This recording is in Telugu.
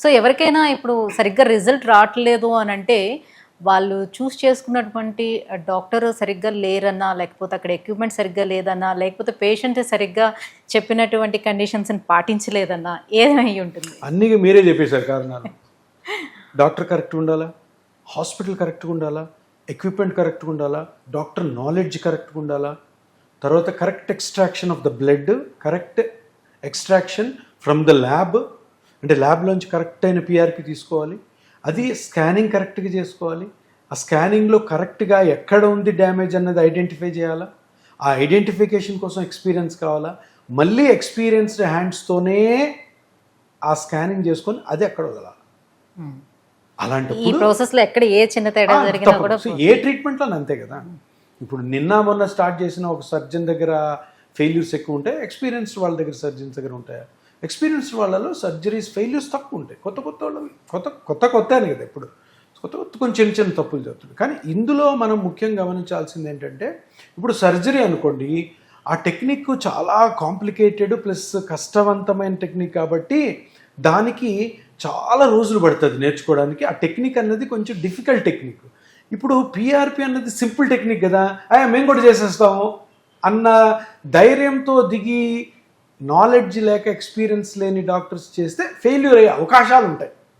సో ఎవరికైనా ఇప్పుడు సరిగ్గా రిజల్ట్ రావట్లేదు అని అంటే వాళ్ళు చూస్ చేసుకున్నటువంటి డాక్టర్ సరిగ్గా లేరన్నా, లేకపోతే అక్కడ ఎక్విప్మెంట్ సరిగ్గా లేదన్నా, లేకపోతే పేషెంట్ సరిగ్గా చెప్పినటువంటి కండిషన్స్ని పాటించలేదన్నా ఏదై ఉంటుంది? అన్నీ మీరే చెప్పేశారు కారణాలు. డాక్టర్ కరెక్ట్గా ఉండాలా, హాస్పిటల్ కరెక్ట్గా ఉండాలా, ఎక్విప్మెంట్ కరెక్ట్గా ఉండాలా, డాక్టర్ నాలెడ్జ్ కరెక్ట్గా ఉండాలా, తర్వాత correct extraction of the blood, correct extraction from the lab, అంటే ల్యాబ్లోంచి కరెక్ట్ అయిన పిఆర్పి తీసుకోవాలి, అది స్కానింగ్ కరెక్ట్గా చేసుకోవాలి, ఆ స్కానింగ్లో కరెక్ట్గా ఎక్కడ ఉంది డ్యామేజ్ అన్నది ఐడెంటిఫై చేయాలా, ఆ ఐడెంటిఫికేషన్ కోసం ఎక్స్పీరియన్స్ కావాలా, మళ్ళీ ఎక్స్పీరియన్స్డ్ హ్యాండ్స్తోనే ఆ స్కానింగ్ చేసుకొని అది ఎక్కడ వదలాలి. అలాంటి ఈ ప్రాసెస్లో ఎక్కడ ఏ చిన్న తేడా జరిగినా కూడా ఏ ట్రీట్మెంట్లో అంతే కదా. ఇప్పుడు నిన్న మొన్న స్టార్ట్ చేసిన ఒక సర్జన్ దగ్గర ఫెయిల్యూర్స్ ఎక్కువ ఉంటాయి, ఎక్స్పీరియన్స్డ్ వాళ్ళ దగ్గర సర్జన్స్ దగ్గర ఉంటాయి. ఎక్స్పీరియన్స్డ్ వాళ్ళలో సర్జరీస్ ఫెయిల్యూర్స్ తక్కువ ఉంటాయి. కొత్త వాళ్ళు కొత్త అని కదా, ఇప్పుడు కొత్త కొంచెం చిన్న తప్పులు జరుగుతుంది. కానీ ఇందులో మనం ముఖ్యంగా గమనించాల్సింది ఏంటంటే, ఇప్పుడు సర్జరీ అనుకోండి, ఆ టెక్నిక్ చాలా కాంప్లికేటెడ్ ప్లస్ కష్టవంతమైన టెక్నిక్ కాబట్టి దానికి చాలా రోజులు పడుతుంది నేర్చుకోవడానికి. ఆ టెక్నిక్ అన్నది కొంచెం డిఫికల్ట్ టెక్నిక్. ఇప్పుడు పిఆర్పి అన్నది సింపుల్ టెక్నిక్ కదా, మేము కూడా చేసేస్తాము అన్న ధైర్యంతో దిగి నాలెడ్జ్ లేక ఎక్స్పీరియన్స్ లేని డాక్టర్స్ చేస్తే ఫెయిల్యూర్ అయ్యే అవకాశాలు ఉంటాయి.